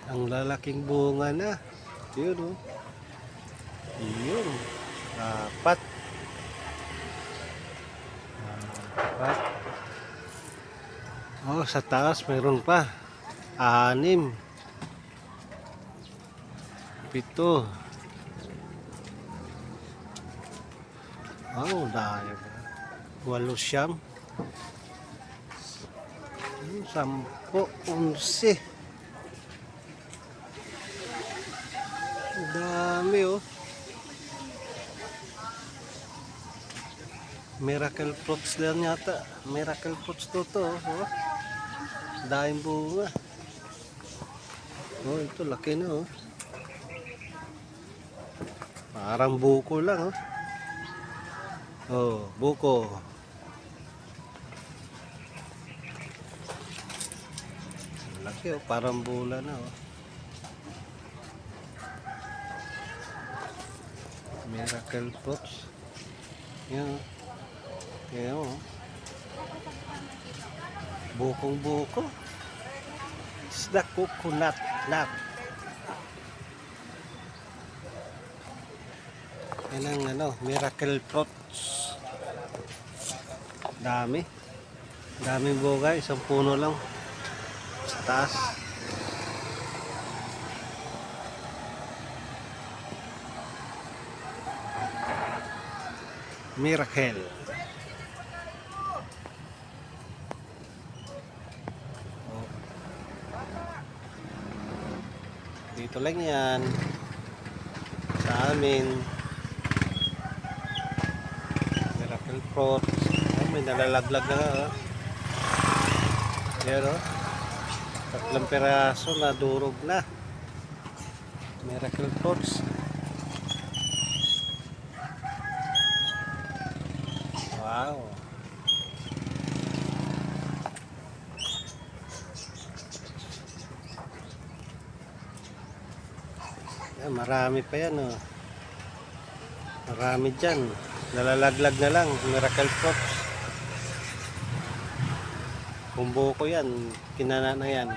Ang lalaking bunga na. Yun o. Yun. Apat. Apat. Oh, sa taas mayroon pa. 6. 7. Oh, dahil. 8 siyam. 10. 11. Dami oh. Miracle fruits lang yata. Miracle fruits to oh. Daing bunga. Oh, ito laki na oh. Parang buko lang oh. Oh, buko. Laki oh, parang bula na oh. Miracle fruits. Yan oh. Yan oh. Bukong buko. It's the coconut nut. Yan ang ano, miracle fruits. Dami. Daming bunga, isang puno lang. Sa taas. Miracle. Oh. Dito lang yan. Sa amin. Miracle fruits. Oh, may nalalaglag na oh. Yan oh. 3 piraso na durog na. Miracle fruits. Wow. Yan, marami pa yan oh. Marami dyan. Nalalaglag na lang. Miracle fruits. Kung buko yan, kinana na yan.